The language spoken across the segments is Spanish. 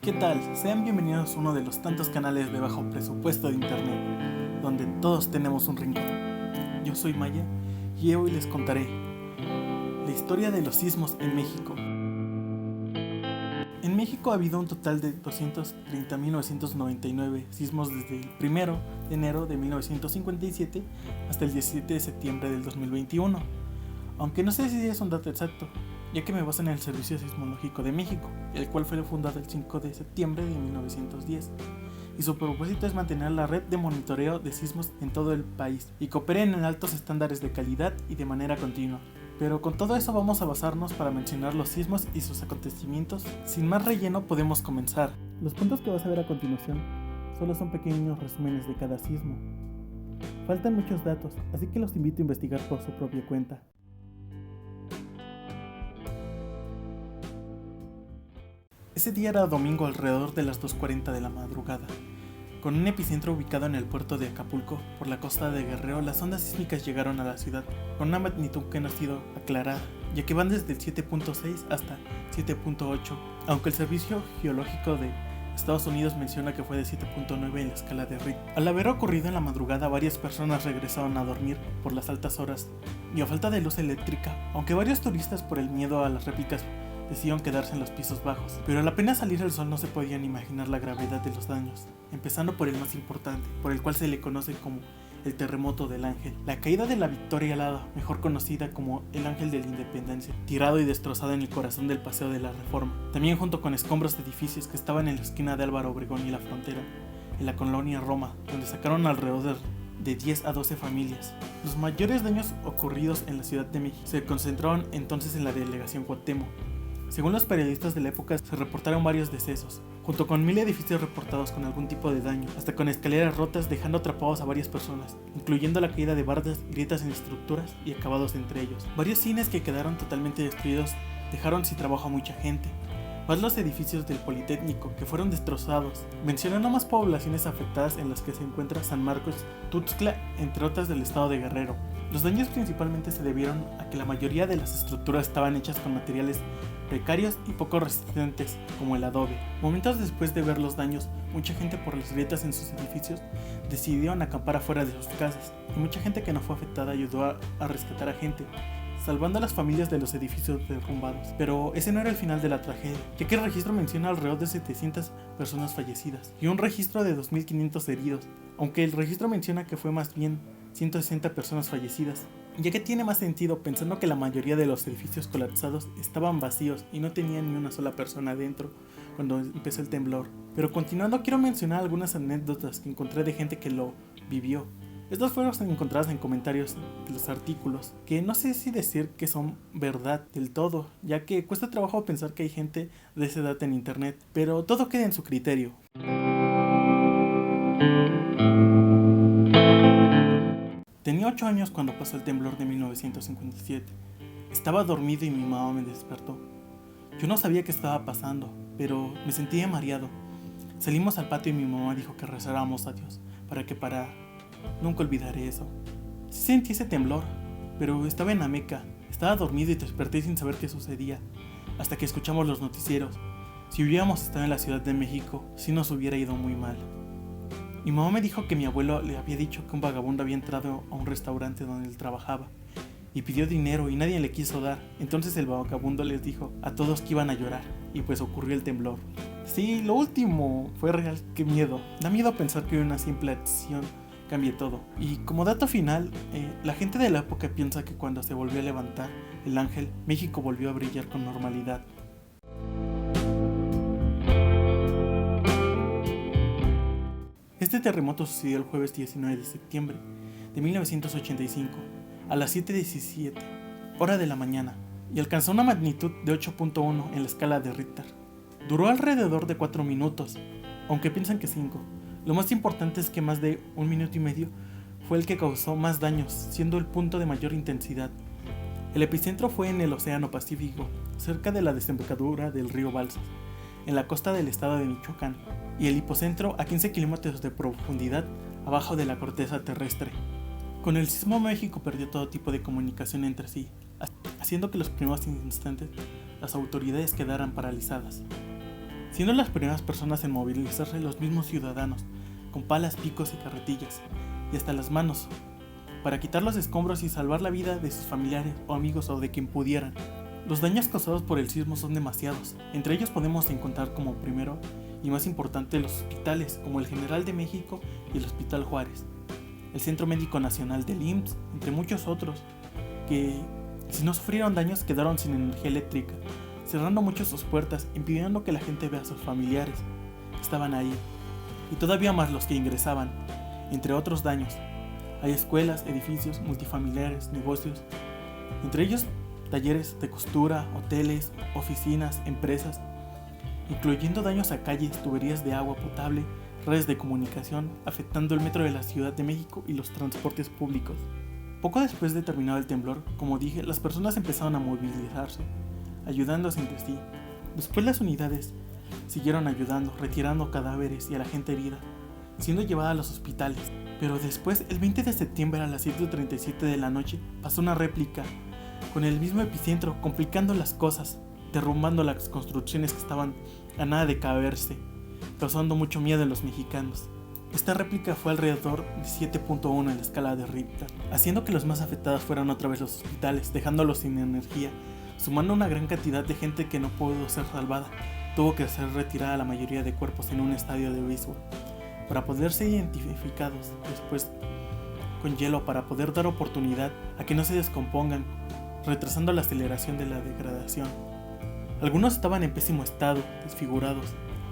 ¿Qué tal? Sean bienvenidos a uno de los tantos canales de bajo presupuesto de internet, donde todos tenemos un rincón. Yo soy Maya y hoy les contaré la historia de los sismos en México. En México ha habido un total de 230.999 sismos desde el 1 de enero de 1957 hasta el 17 de septiembre del 2021, aunque no sé si es un dato exacto, ya que me baso en el Servicio Sismológico de México, el cual fue fundado el 5 de septiembre de 1910, y su propósito es mantener la red de monitoreo de sismos en todo el país y que operen en altos estándares de calidad y de manera continua. Pero con todo eso vamos a basarnos para mencionar los sismos y sus acontecimientos. Sin más relleno podemos comenzar. Los puntos que vas a ver a continuación solo son pequeños resúmenes de cada sismo. Faltan muchos datos, así que los invito a investigar por su propia cuenta. Ese día era domingo alrededor de las 2:40 de la madrugada. Con un epicentro ubicado en el puerto de Acapulco, por la costa de Guerrero, las ondas sísmicas llegaron a la ciudad con una magnitud que no ha sido aclarada, ya que van desde el 7.6 hasta 7.8, aunque el Servicio Geológico de Estados Unidos menciona que fue de 7.9 en la escala de Richter. Al haber ocurrido en la madrugada, varias personas regresaron a dormir por las altas horas y a falta de luz eléctrica, aunque varios turistas por el miedo a las réplicas decidieron quedarse en los pisos bajos, pero al apenas salir el sol no se podían imaginar la gravedad de los daños, empezando por el más importante, por el cual se le conoce como el terremoto del Ángel, la caída de la Victoria Alada, mejor conocida como el Ángel de la Independencia, tirado y destrozado en el corazón del Paseo de la Reforma, también junto con escombros de edificios que estaban en la esquina de Álvaro Obregón y La Frontera, en la colonia Roma, donde sacaron alrededor de 10 a 12 familias. Los mayores daños ocurridos en la Ciudad de México se concentraron entonces en la delegación Cuauhtémoc. Según los periodistas de la época, se reportaron varios decesos, junto con 1000 edificios reportados con algún tipo de daño, hasta con escaleras rotas dejando atrapados a varias personas, incluyendo la caída de bardas, grietas en estructuras y acabados entre ellos. Varios cines que quedaron totalmente destruidos dejaron sin trabajo a mucha gente, más los edificios del Politécnico que fueron destrozados. Mencionando más poblaciones afectadas en las que se encuentra San Marcos, Tuxtla, entre otras del estado de Guerrero. Los daños principalmente se debieron a que la mayoría de las estructuras estaban hechas con materiales precarios y poco resistentes, como el adobe. Momentos después de ver los daños, mucha gente por las grietas en sus edificios decidieron acampar afuera de sus casas, y mucha gente que no fue afectada ayudó a rescatar a gente, salvando a las familias de los edificios derrumbados. Pero ese no era el final de la tragedia, ya que el registro menciona alrededor de 700 personas fallecidas y un registro de 2.500 heridos, aunque el registro menciona que fue más bien 160 personas fallecidas, ya que tiene más sentido pensando que la mayoría de los edificios colapsados estaban vacíos y no tenían ni una sola persona adentro cuando empezó el temblor. Pero continuando, quiero mencionar algunas anécdotas que encontré de gente que lo vivió. Estas fueron encontradas en comentarios de los artículos, que no sé si decir que son verdad del todo, ya que cuesta trabajo pensar que hay gente de esa edad en internet, pero todo queda en su criterio. Tenía 8 años cuando pasó el temblor de 1957. Estaba dormido y mi mamá me despertó. Yo no sabía qué estaba pasando, pero me sentía mareado. Salimos al patio y mi mamá dijo que rezáramos a Dios para que parara. Nunca olvidaré eso. Sí sentí ese temblor, pero estaba en la Meca. Estaba dormido y desperté sin saber qué sucedía, hasta que escuchamos los noticieros. Si hubiéramos estado en la Ciudad de México, sí nos hubiera ido muy mal. Mi mamá me dijo que mi abuelo le había dicho que un vagabundo había entrado a un restaurante donde él trabajaba y pidió dinero y nadie le quiso dar. Entonces el vagabundo les dijo a todos que iban a llorar y pues ocurrió el temblor. Sí, lo último fue real, qué miedo. Da miedo pensar que una simple acción cambie todo. Y como dato final, la gente de la época piensa que cuando se volvió a levantar el ángel, México volvió a brillar con normalidad. Este terremoto sucedió el jueves 19 de septiembre de 1985 a las 7:17 hora de la mañana y alcanzó una magnitud de 8.1 en la escala de Richter. Duró alrededor de 4 minutos, aunque piensan que 5. Lo más importante es que más de 1 minuto y medio fue el que causó más daños, siendo el punto de mayor intensidad. El epicentro fue en el Océano Pacífico, cerca de la desembocadura del río Balsas, en la costa del estado de Michoacán, y el hipocentro a 15 kilómetros de profundidad abajo de la corteza terrestre. Con el sismo, México perdió todo tipo de comunicación entre sí, haciendo que los primeros instantes las autoridades quedaran paralizadas. siendo las primeras personas en movilizarse los mismos ciudadanos, con palas, picos y carretillas, y hasta las manos, para quitar los escombros y salvar la vida de sus familiares o amigos o de quien pudieran. Los daños causados por el sismo son demasiados, entre ellos podemos encontrar como primero y más importante los hospitales como el General de México y el Hospital Juárez, el Centro Médico Nacional del IMSS, entre muchos otros, que si no sufrieron daños quedaron sin energía eléctrica, cerrando mucho sus puertas, impidiendo que la gente vea a sus familiares que estaban ahí, y todavía más los que ingresaban, entre otros daños. Hay escuelas, edificios, multifamiliares, negocios, entre ellos talleres de costura, hoteles, oficinas, empresas, incluyendo daños a calles, tuberías de agua potable, redes de comunicación, afectando el metro de la Ciudad de México y los transportes públicos. Poco después de terminado el temblor, como dije, las personas empezaron a movilizarse, ayudándose entre sí. Después las unidades siguieron ayudando, retirando cadáveres y a la gente herida, siendo llevada a los hospitales. Pero después, el 20 de septiembre a las 7:37 de la noche, pasó una réplica, con el mismo epicentro, complicando las cosas, derrumbando las construcciones que estaban a nada de caerse, causando mucho miedo en los mexicanos. Esta réplica fue alrededor de 7.1 en la escala de Richter, haciendo que los más afectados fueran otra vez los hospitales, dejándolos sin energía, sumando una gran cantidad de gente que no pudo ser salvada. Tuvo que ser retirada la mayoría de cuerpos en un estadio de béisbol, para poder ser identificados después con hielo, para poder dar oportunidad a que no se descompongan, retrasando la aceleración de la degradación. Algunos estaban en pésimo estado, desfigurados,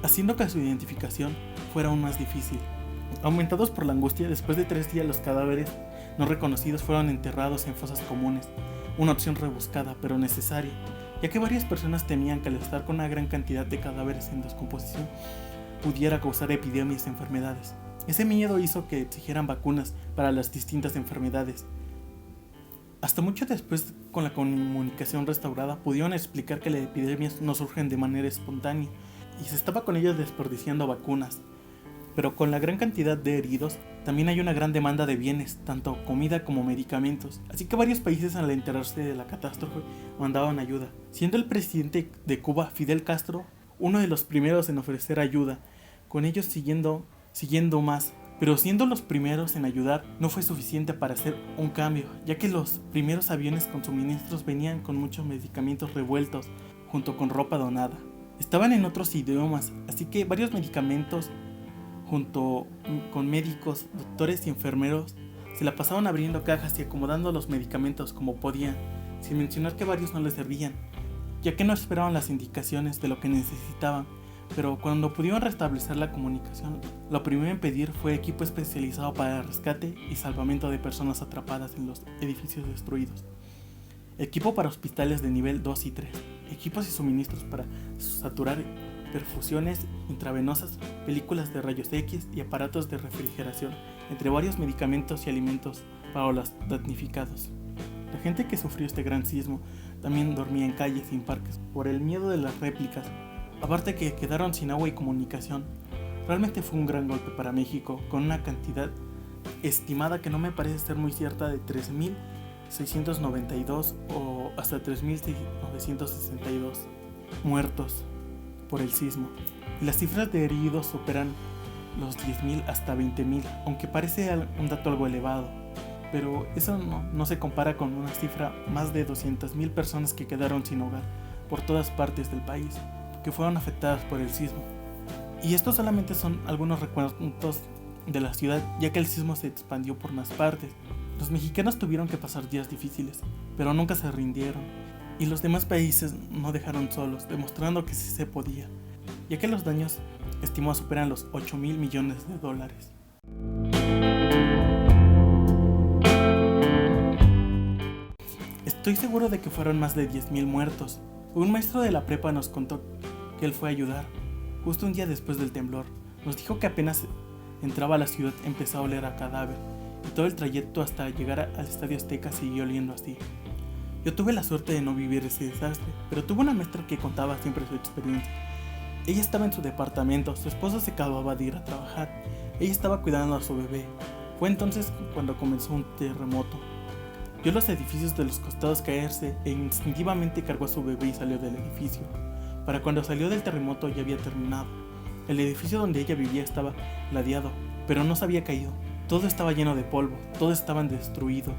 haciendo que su identificación fuera aún más difícil. Aumentados por la angustia, después de 3 días los cadáveres no reconocidos fueron enterrados en fosas comunes, una opción rebuscada pero necesaria, ya que varias personas temían que al estar con una gran cantidad de cadáveres en descomposición pudiera causar epidemias y enfermedades. Ese miedo hizo que exigieran vacunas para las distintas enfermedades. Hasta mucho después, con la comunicación restaurada, pudieron explicar que las epidemias no surgen de manera espontánea y se estaba con ellas desperdiciando vacunas. Pero con la gran cantidad de heridos, también hay una gran demanda de bienes, tanto comida como medicamentos. Así que varios países, al enterarse de la catástrofe, mandaban ayuda, siendo el presidente de Cuba, Fidel Castro, uno de los primeros en ofrecer ayuda, con ellos siguiendo más. Pero siendo los primeros en ayudar, no fue suficiente para hacer un cambio, ya que los primeros aviones con suministros venían con muchos medicamentos revueltos, junto con ropa donada. Estaban en otros idiomas, así que varios medicamentos, junto con médicos, doctores y enfermeros, se la pasaban abriendo cajas y acomodando los medicamentos como podían, sin mencionar que varios no les servían, ya que no esperaban las indicaciones de lo que necesitaban. Pero cuando pudieron restablecer la comunicación, lo primero en pedir fue equipo especializado para el rescate y salvamento de personas atrapadas en los edificios destruidos, equipo para hospitales de nivel 2 y 3, equipos y suministros para saturar, perfusiones intravenosas, películas de rayos X y aparatos de refrigeración, entre varios medicamentos y alimentos para los damnificados. La gente que sufrió este gran sismo también dormía en calles y en parques por el miedo de las réplicas. Aparte que quedaron sin agua y comunicación. Realmente fue un gran golpe para México, con una cantidad estimada que no me parece ser muy cierta de 3.692 o hasta 3.962 muertos por el sismo. Y las cifras de heridos superan los 10.000 hasta 20.000, aunque parece un dato algo elevado. Pero eso no se compara con una cifra más de 200.000 personas que quedaron sin hogar por todas partes del país, que fueron afectadas por el sismo. Y estos solamente son algunos recuentos de la ciudad, ya que el sismo se expandió por más partes. Los mexicanos tuvieron que pasar días difíciles, pero nunca se rindieron, y los demás países no dejaron solos, demostrando que sí se podía, ya que los daños estimados superan los $8.000 millones. Estoy seguro de que fueron más de 10.000 muertos. Un maestro de la prepa nos contó que él fue a ayudar, justo un día después del temblor. Nos dijo que apenas entraba a la ciudad empezó a oler a cadáver, y todo el trayecto hasta llegar al Estadio Azteca siguió oliendo así. Yo tuve la suerte de no vivir ese desastre, pero tuve una maestra que contaba siempre su experiencia. Ella estaba en su departamento, su esposo se acababa de ir a trabajar, ella estaba cuidando a su bebé. Fue entonces cuando comenzó un terremoto. Vio los edificios de los costados caerse e instintivamente cargó a su bebé y salió del edificio. Para cuando salió del terremoto ya había terminado. El edificio donde ella vivía estaba ladeado, pero no se había caído. Todo estaba lleno de polvo, todo estaba destruido.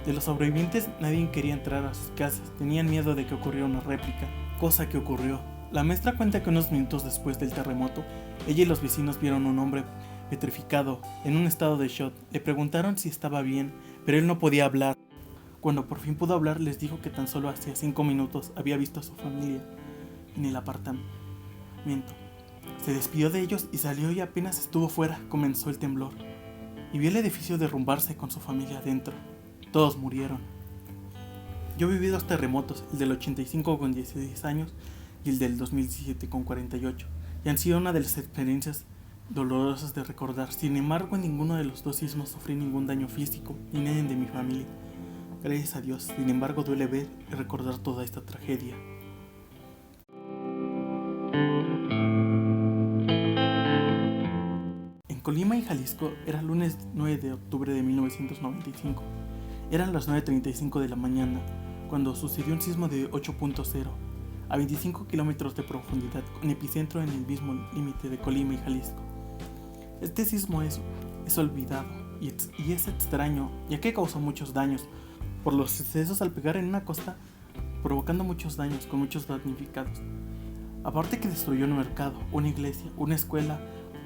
De los sobrevivientes nadie quería entrar a sus casas, tenían miedo de que ocurriera una réplica, cosa que ocurrió. La maestra cuenta que unos minutos después del terremoto, ella y los vecinos vieron un hombre petrificado, en un estado de shock. Le preguntaron si estaba bien, pero él no podía hablar. Cuando por fin pudo hablar, les dijo que tan solo hacía 5 minutos había visto a su familia en el apartamento. Se despidió de ellos y salió, y apenas estuvo fuera comenzó el temblor. Y vio el edificio derrumbarse con su familia adentro. Todos murieron. Yo viví 2 terremotos, el del 85 con 16 años y el del 2017 con 48, y han sido una de las experiencias dolorosas de recordar. Sin embargo, en ninguno de los 2 sismos sufrí ningún daño físico, ni nadie de mi familia. Gracias a Dios. Sin embargo, duele ver y recordar toda esta tragedia. En Colima y Jalisco era el lunes 9 de octubre de 1995. Eran las 9:35 de la mañana cuando sucedió un sismo de 8.0 a 25 kilómetros de profundidad, con epicentro en el mismo límite de Colima y Jalisco. Este sismo es olvidado y es extraño, ya que causó muchos daños por los excesos al pegar en una costa, provocando muchos daños con muchos damnificados. Aparte que destruyó un mercado, una iglesia, una escuela,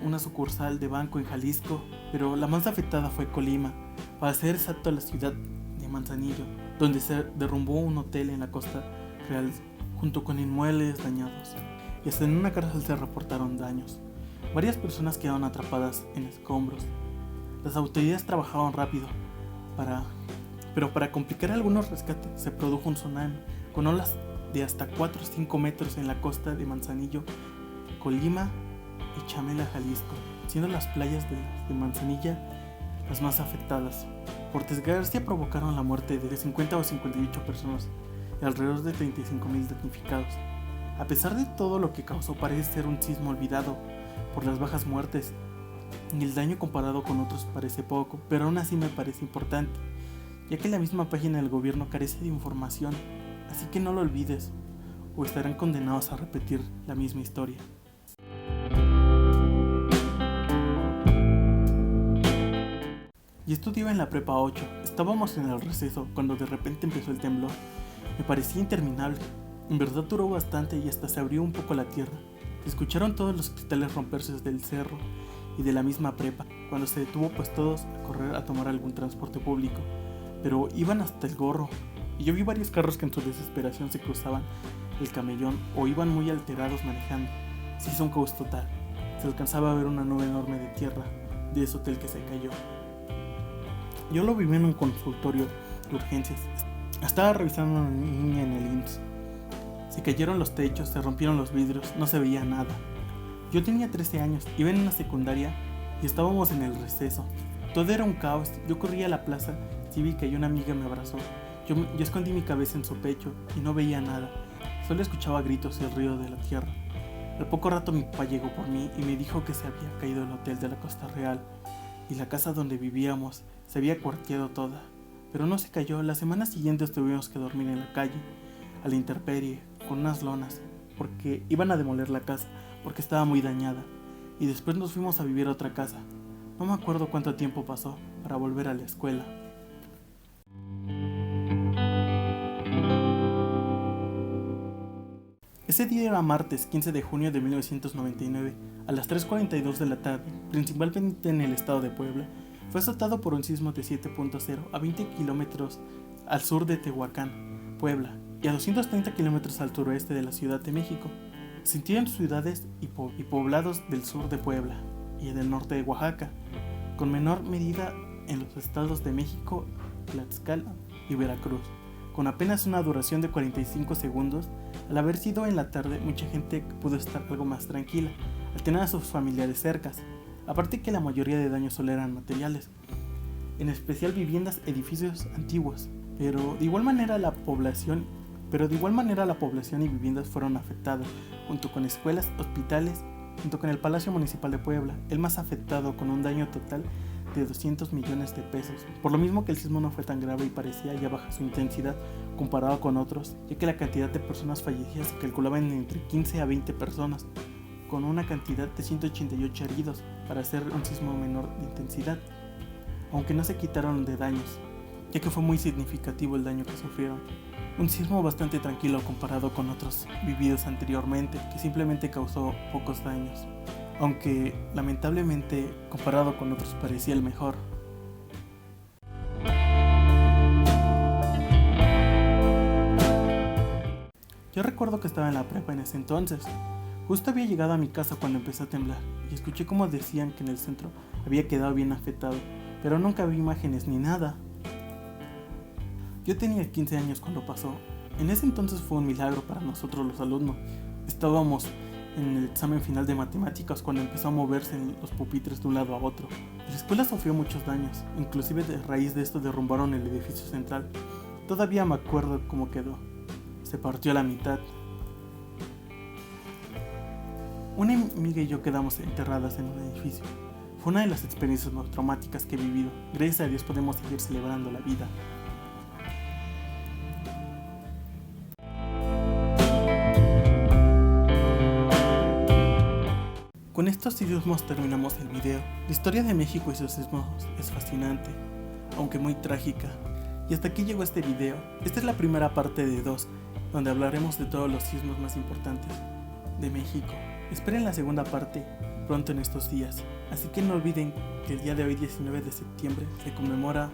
una sucursal de banco en Jalisco, pero la más afectada fue Colima, para ser exacto la ciudad de Manzanillo, donde se derrumbó un hotel en la Costa Real junto con inmuebles dañados, y hasta en una cárcel se reportaron daños. Varias personas quedaron atrapadas en escombros. Las autoridades trabajaban rápido, pero para complicar algunos rescates se produjo un tsunami con olas de hasta 4 o 5 metros en la costa de Manzanillo, Colima y Chamela, Jalisco, siendo las playas de Manzanilla las más afectadas. Por desgracia provocaron la muerte de 50 o 58 personas y alrededor de 35,000 damnificados. A pesar de todo lo que causó, parece ser un sismo olvidado por las bajas muertes y el daño comparado con otros parece poco, pero aún así me parece importante, ya que la misma página del gobierno carece de información, así que no lo olvides o estarán condenados a repetir la misma historia. Y estudiaba en la prepa 8, estábamos en el receso cuando de repente empezó el temblor. Me parecía interminable, en verdad duró bastante y hasta se abrió un poco la tierra. Se escucharon todos los cristales romperse del cerro y de la misma prepa. Cuando se detuvo, pues todos a correr a tomar algún transporte público, pero iban hasta el gorro, y yo vi varios carros que en su desesperación se cruzaban el camellón o iban muy alterados manejando. Se hizo un caos total, se alcanzaba a ver una nube enorme de tierra de ese hotel que se cayó. Yo lo viví en un consultorio de urgencias. Estaba revisando a una niña en el IMSS. Se cayeron los techos, se rompieron los vidrios, no se veía nada. Yo tenía 13 años, iba en una secundaria y estábamos en el receso. Todo era un caos. Yo corrí a la plaza cívica y una amiga me abrazó. Yo escondí mi cabeza en su pecho y no veía nada. Solo escuchaba gritos y el ruido de la tierra. Al poco rato mi papá llegó por mí y me dijo que se había caído el hotel de la Costa Real y la casa donde vivíamos se había cuarteado toda. Pero no se cayó. La semana siguiente tuvimos que dormir en la calle, a la intemperie, con unas lonas, porque iban a demoler la casa, porque estaba muy dañada. Y después nos fuimos a vivir a otra casa. No me acuerdo cuánto tiempo pasó para volver a la escuela. Ese día era martes 15 de junio de 1999, a las 3:42 de la tarde, principalmente en el estado de Puebla. Fue azotado por un sismo de 7.0 a 20 kilómetros al sur de Tehuacán, Puebla, y a 230 kilómetros al suroeste de la Ciudad de México. Se sintió en ciudades y poblados del sur de Puebla y del norte de Oaxaca, con menor medida en los estados de México, Tlaxcala y Veracruz. Con apenas una duración de 45 segundos, al haber sido en la tarde, mucha gente pudo estar algo más tranquila, al tener a sus familiares cercas. Aparte que la mayoría de daños solo eran materiales, en especial viviendas, edificios antiguos, pero de igual manera la población y viviendas fueron afectadas, junto con escuelas, hospitales, junto con el Palacio Municipal de Puebla, el más afectado con un daño total de 200 millones de pesos. Por lo mismo que el sismo no fue tan grave y parecía ya baja su intensidad comparado con otros, ya que la cantidad de personas fallecidas se calculaba en entre 15 a 20 personas, con una cantidad de 188 heridos para hacer un sismo menor de intensidad, aunque no se quitaron de daños, ya que fue muy significativo el daño que sufrieron. Un sismo bastante tranquilo comparado con otros vividos anteriormente, que simplemente causó pocos daños, aunque lamentablemente comparado con otros parecía el mejor. Yo recuerdo que estaba en la prepa en ese entonces. Justo había llegado a mi casa cuando empezó a temblar y escuché como decían que en el centro había quedado bien afectado, pero nunca vi imágenes ni nada. Yo tenía 15 años cuando pasó. En ese entonces fue un milagro para nosotros los alumnos. Estábamos en el examen final de matemáticas cuando empezó a moverse los pupitres de un lado a otro. La escuela sufrió muchos daños, inclusive de raíz de esto derrumbaron el edificio central. Todavía me acuerdo cómo quedó. Se partió a la mitad. Una amiga y yo quedamos enterradas en un edificio. Fue una de las experiencias más traumáticas que he vivido. Gracias a Dios podemos seguir celebrando la vida. Con estos sismos terminamos el video. La historia de México y sus sismos es fascinante, aunque muy trágica. Y hasta aquí llegó este video. Esta es la primera parte de 2, donde hablaremos de todos los sismos más importantes de México. Esperen la segunda parte pronto en estos días. Así que no olviden que el día de hoy, 19 de septiembre, se conmemora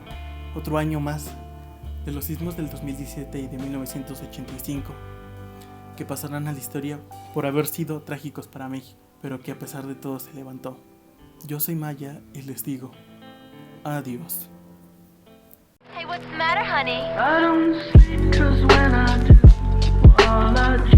otro año más de los sismos del 2017 y de 1985, que pasarán a la historia por haber sido trágicos para México, pero que a pesar de todo se levantó. Yo soy Maya y les digo adiós. Hey, what's the matter, honey? I don't sleep 'cause when I do, all I